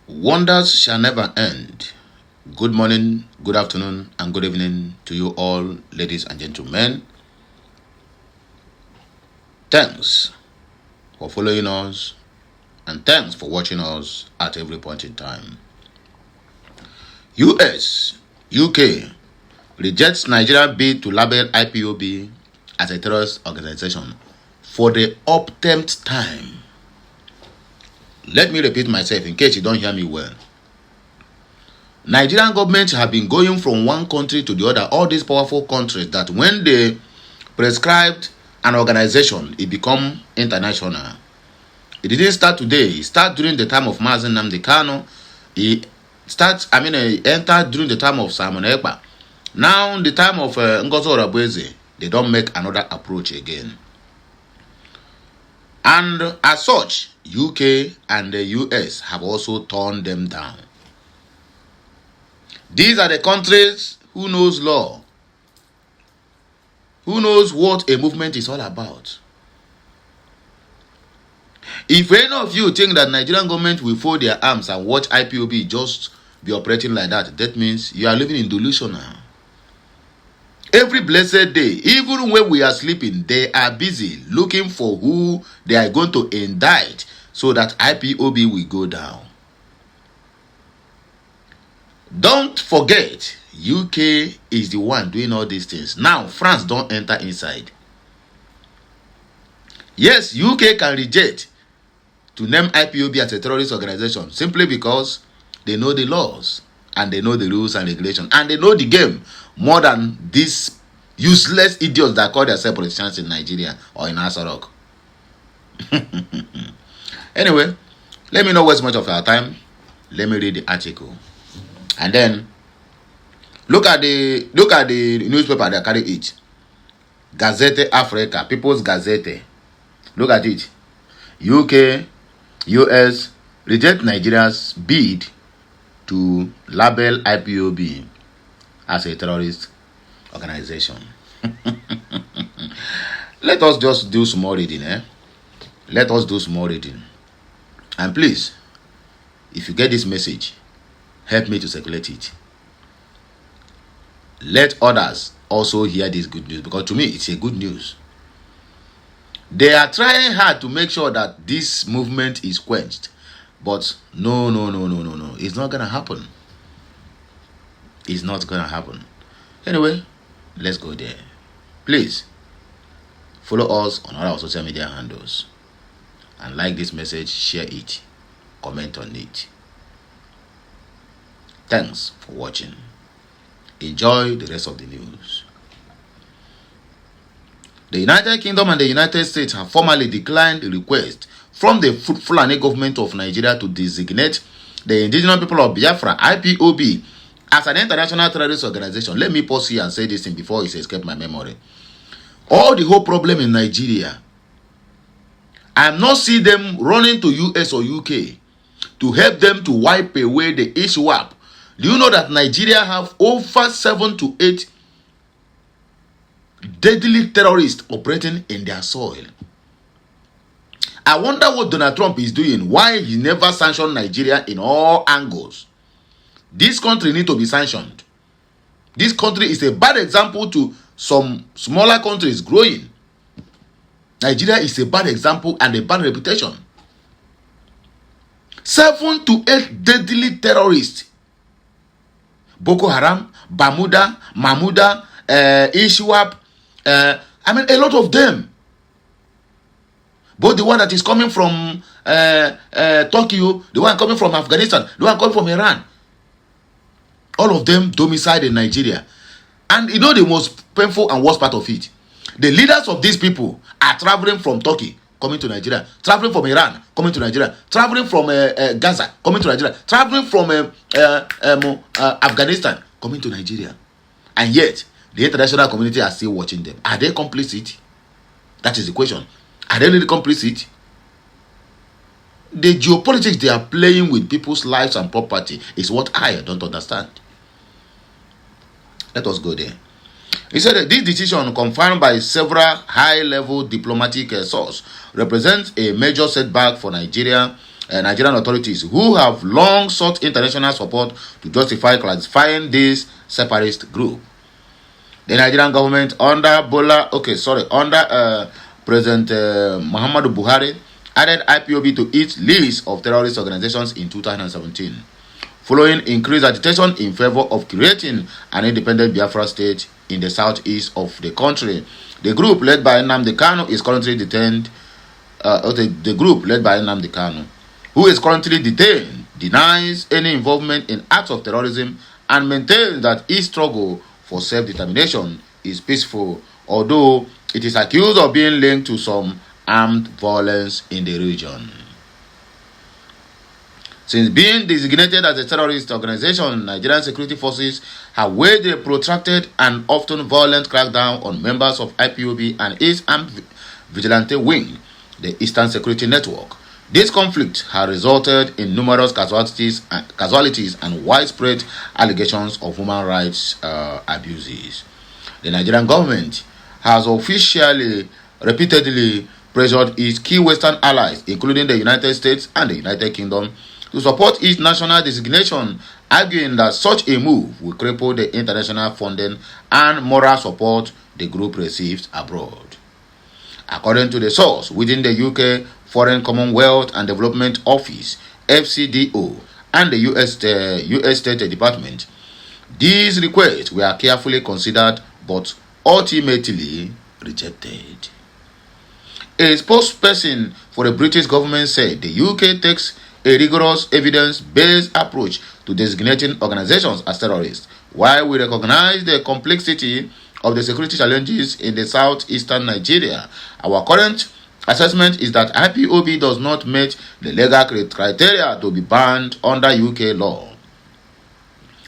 Wonders shall never end. Good morning, good afternoon, and good evening to you all, ladies and gentlemen. Thanks for following us, and thanks for watching us at every point in time. US, UK rejects Nigeria bid to label Ipob as a terrorist organization for the upteenth time. Let me repeat myself in case you don't hear me well. Nigerian government have been going from one country to the other, all these powerful countries, that when they prescribed an organization, it become international. It didn't start today. It started during the time of Mazen Nnamdi Kanu. It entered during the time of Simon Ekpa. Now, the time of Ngozi Orebweze, they don't make another approach again. And as such, UK and the US have also torn them down. These are the countries who knows law, who knows what a movement is all about. If any of you think that Nigerian government will fold their arms and watch Ipob just be operating like that, that means you are living in delusion now. Every blessed day, even when we are sleeping, they are busy looking for who they are going to indict so that Ipob will go down. Don't forget, UK is the one doing all these things. Now, France don't enter inside. Yes, UK can reject to name Ipob as a terrorist organization simply because they know the laws and they know the rules and regulations and they know the game more than these useless idiots that call themselves politicians in Nigeria or in Asarok. Anyway, let me not waste much of our time. Let me read the article. And then look at the newspaper that carry it. Gazette Africa, People's Gazette. Look at it. UK, US reject Nigeria's bid to label Ipob as a terrorist organization. Let us just do small reading, Let us do small reading. And please, if you get this message, help me to circulate it. Let others also hear this good news, because to me it's a good news. They are trying hard to make sure that this movement is quenched, but no, it's not gonna happen. It's not gonna happen. Anyway, let's go there. Please follow us on all our social media handles and like this message, share it, comment on it. Thanks for watching. Enjoy the rest of the news. The United Kingdom and the United States have formally declined the request from the Fulani government of Nigeria to designate the indigenous people of Biafra, Ipob, as an international terrorist organization. Let me pause here and say this thing before it escapes my memory. All the whole problem in Nigeria, I am not seeing them running to US or UK to help them to wipe away the ISWAP. Do you know that Nigeria have over 7 to 8 deadly terrorists operating in their soil? I wonder what Donald Trump is doing, why he never sanctioned Nigeria in all angles. This country needs to be sanctioned. This country is a bad example to some smaller countries growing. Nigeria is a bad example and a bad reputation. 7 to 8 deadly terrorists. Boko Haram, Mahmuda, ISWAP, a lot of them. Both the one that is coming from Tokyo, the one coming from Afghanistan, the one coming from Iran. All of them domiciled in Nigeria. And you know the most painful and worst part of it? The leaders of these people are traveling from Turkey, coming to Nigeria, traveling from Iran, coming to Nigeria, traveling from Gaza, coming to Nigeria, traveling from Afghanistan, coming to Nigeria. And yet, the international community are still watching them. Are they complicit? That is the question. Are they really complicit? The geopolitics they are playing with people's lives and property is what I don't understand. Let us go there. He said that this decision, confirmed by several high-level diplomatic sources, represents a major setback for Nigeria Nigerian authorities who have long sought international support to justify classifying this separatist group. The Nigerian government under President Muhammadu Buhari added IPOB to its list of terrorist organizations in 2017, following increased agitation in favor of creating an independent Biafra state in the southeast of the country. The group led by Nnamdi Kanu is currently detained. The group led by Nnamdi Kanu, who is currently detained, denies any involvement in acts of terrorism and maintains that its struggle for self-determination is peaceful, although it is accused of being linked to some armed violence in the region. Since being designated as a terrorist organization, Nigerian security forces have waged a protracted and often violent crackdown on members of IPOB and its armed vigilante wing, the Eastern Security Network. This conflict has resulted in numerous casualties and widespread allegations of human rights abuses. The Nigerian government has officially repeatedly pressured its key Western allies, including the United States and the United Kingdom, to support its national designation, arguing that such a move will cripple the international funding and moral support the group receives abroad. According to the source within the UK Foreign Commonwealth and Development Office, FCDO, and the US State Department, these requests were carefully considered but ultimately rejected. A spokesperson for the British government said the UK takes a rigorous evidence-based approach to designating organizations as terrorists. While we recognize the complexity of the security challenges in the southeastern Nigeria, our current assessment is that IPOB does not meet the legal criteria to be banned under UK law.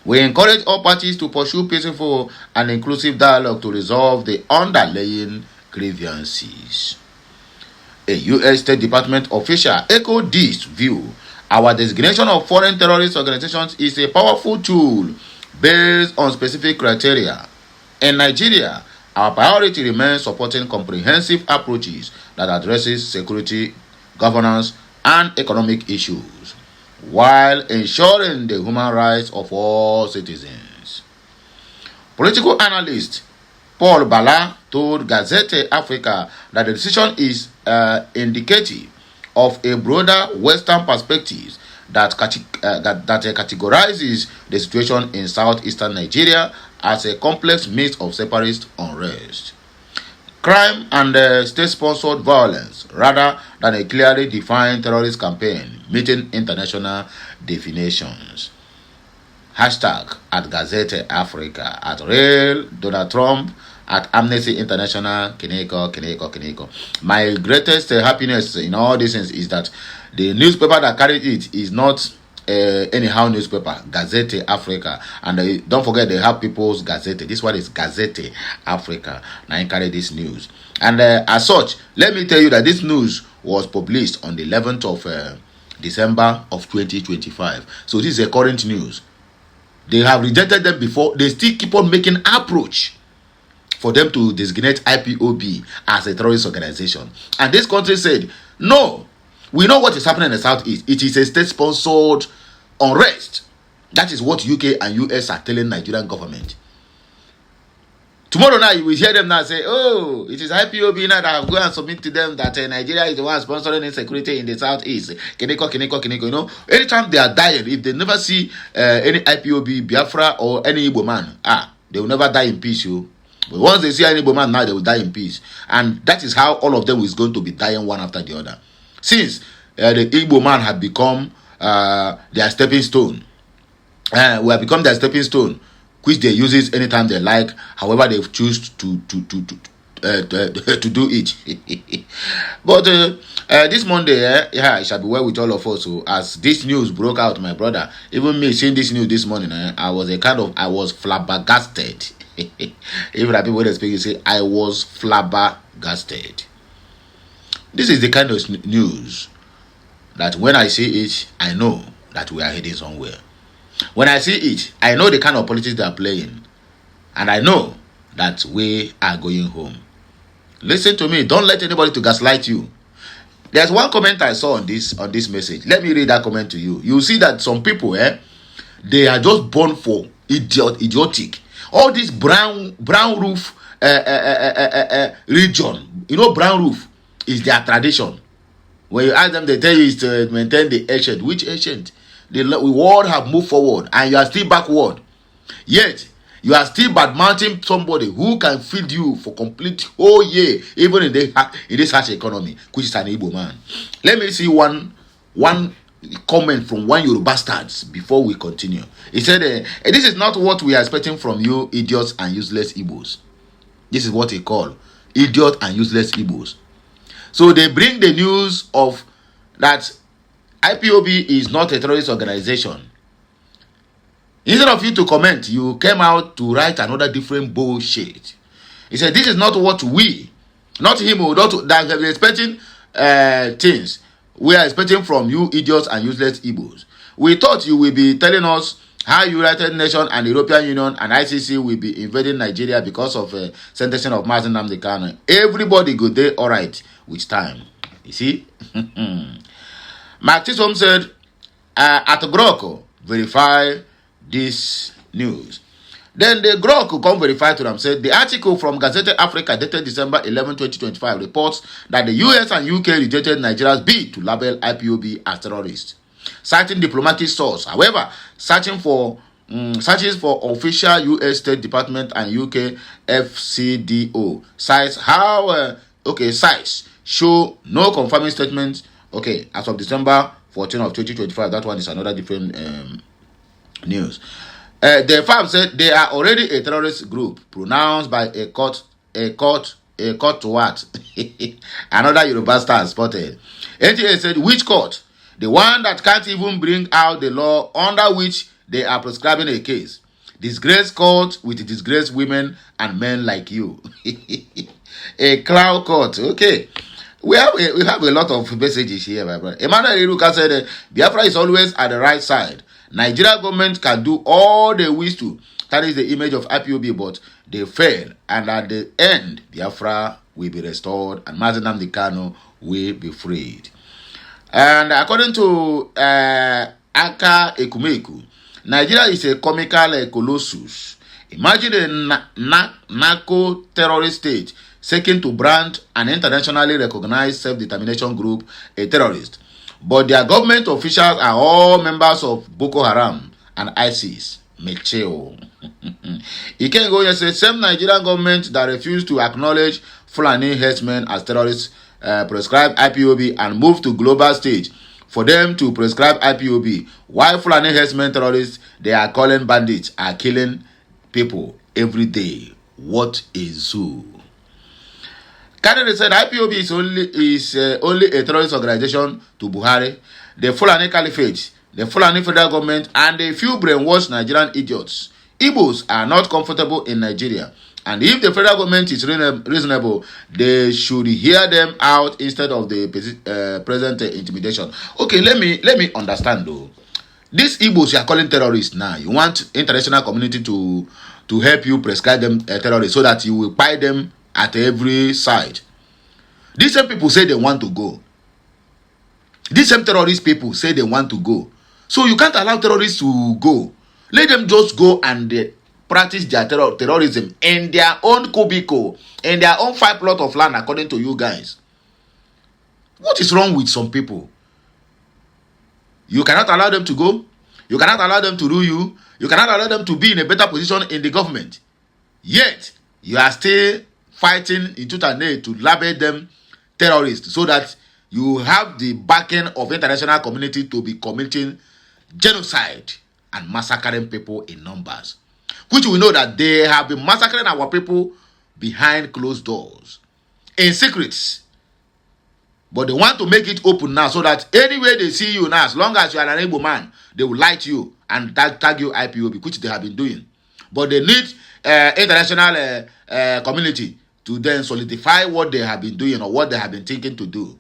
We encourage all parties to pursue peaceful and inclusive dialogue to resolve the underlying grievances. A U.S. State Department official echoed this view. Our designation of foreign terrorist organizations is a powerful tool based on specific criteria. In Nigeria, our priority remains supporting comprehensive approaches that addresses security, governance, and economic issues, while ensuring the human rights of all citizens. Political analyst Paul Bala told Gazette Africa that the decision is indicative of a broader Western perspective that categorizes the situation in southeastern Nigeria as a complex mix of separatist unrest, crime, and state-sponsored violence, rather than a clearly defined terrorist campaign meeting international definitions. Hashtag at Gazette Africa, at Real Donald Trump, at Amnesty International, Kineko. My greatest happiness in all this is that the newspaper that carried it is not anyhow newspaper, Gazette Africa. And don't forget, they have People's Gazette. This one is Gazette Africa. Now I carry this news. And as such, let me tell you that this news was published on the 11th of December of 2025. So this is a current news. They have rejected them before. They still keep on making approach for them to designate IPOB as a terrorist organization. And this country said, no, we know what is happening in the southeast. It is a state-sponsored unrest. That is what UK and US are telling Nigerian government. Tomorrow night, you will hear them now say, oh, it is IPOB now that have go and submit to them that Nigeria is the one sponsoring insecurity in the southeast. Kineko. You know, anytime they are dying, if they never see any IPOB, Biafra, or any Igbo man, they will never die in peace, you. But once they see any Igbo man now, they will die in peace. And that is how all of them is going to be dying one after the other. Since the Igbo man had become their stepping stone, we have become their stepping stone, which they use it anytime they like, however they choose to do it. But this Monday, it shall be well with all of us. So as this news broke out, my brother, even me seeing this news this morning, I was flabbergasted. Even the people that speak, say I was flabbergasted. This is the kind of news that when I see it, I know that we are heading somewhere. When I see it, I know the kind of politics they are playing. And I know that we are going home. Listen to me. Don't let anybody to gaslight you. There's one comment I saw on this message. Let me read that comment to you. You see that some people, they are just born for idiotic. All this brown roof region, brown roof is their tradition. When you ask them, they tell you it's to maintain the ancient. Which ancient? The world have moved forward, and you are still backward. Yet you are still bad-mounting somebody who can feed you for complete whole year, even in this harsh economy, which is an Igbo man. Let me see one comment from one Yoruba bastards before we continue. He said, "This is not what we are expecting from you, idiots and useless Igbos." This is what he called idiot and useless Igbos. So they bring the news of that IPOB is not a terrorist organization. Instead of you to comment, you came out to write another different bullshit. He said, this is not what we, not him, that we are expecting things. We are expecting from you idiots and useless Igbos. We thought you will be telling us how United Nations and European Union and ICC will be invading Nigeria because of sentencing of Mazen Nnamdi Kanu. Everybody go there all right with time. You see? Mark Chisom said, at Groko, verify this news. Then the Grok come verify to them, said the article from Gazette Africa dated December 11, 2025 reports that the US and UK rejected Nigeria's bid to label IPOB as terrorist, citing diplomatic source. However, searches for official US State Department and UK FCDO sites sites show no confirming statements. Okay, as of December 14 of 2025, that one is another different news. The FAB said they are already a terrorist group pronounced by a court to what? Another Yoruba star spotted. NTA said, which court? The one that can't even bring out the law under which they are prescribing a case. Disgraced court with disgraced women and men like you. A clown court. Okay. We have a lot of messages here, my brother. Emmanuel Iruka said, Biafra is always at the right side. Nigeria government can do all they wish to. That is the image of IPOB, but they fail. And at the end, Biafra will be restored and Mazen Nnamdi Kanu will be freed. And according to Aka Ekumeku, Nigeria is a comical colossus. Imagine a narco-terrorist state seeking to brand an internationally recognized self-determination group a terrorist. But their government officials are all members of Boko Haram and ISIS. Mecheo. Ikengo said, same Nigerian government that refused to acknowledge Fulani herdsmen as terrorists prescribe IPOB and move to global stage for them to prescribe IPOB. While Fulani herdsmen terrorists they are calling bandits are killing people every day. What is zoo? Kennedy said IPOB is only a terrorist organization to Buhari, the Fulani Caliphate, the Fulani federal government, and a few brainwashed Nigerian idiots. Igbos are not comfortable in Nigeria, and if the federal government is reasonable, they should hear them out instead of the present intimidation. Okay, let me understand though. These Igbos you are calling terrorists now. You want international community to help you prescribe them terrorists so that you will buy them at every side. These same people say they want to go. These same terrorist people say they want to go. So you can't allow terrorists to go. Let them just go and practice their terrorism in their own cubicle, in their own 5 plot of land, according to you guys. What is wrong with some people? You cannot allow them to go. You cannot allow them to rule you. You cannot allow them to be in a better position in the government. Yet, you are still fighting in tooth and nail to label them terrorists so that you have the backing of international community to be committing genocide and massacring people in numbers. Which we know that they have been massacring our people behind closed doors, in secrets. But they want to make it open now so that anywhere they see you now, as long as you are an able man, they will light you and tag you IPOB, which they have been doing. But they need international community to then solidify what they have been doing or what they have been thinking to do.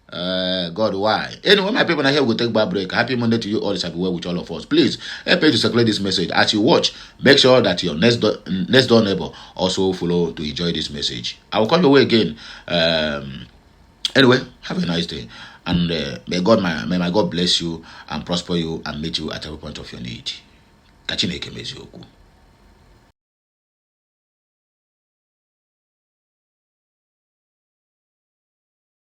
God, why? Anyway, my people, now here we'll take a break. Happy Monday to you all. It's happy well with all of us. Please help me to circulate this message. As you watch, make sure that your next door neighbor also follow to enjoy this message. I will come your way again Anyway, have a nice day, and may my God bless you and prosper you and meet you at every point of your need. Kachineke meziokwu.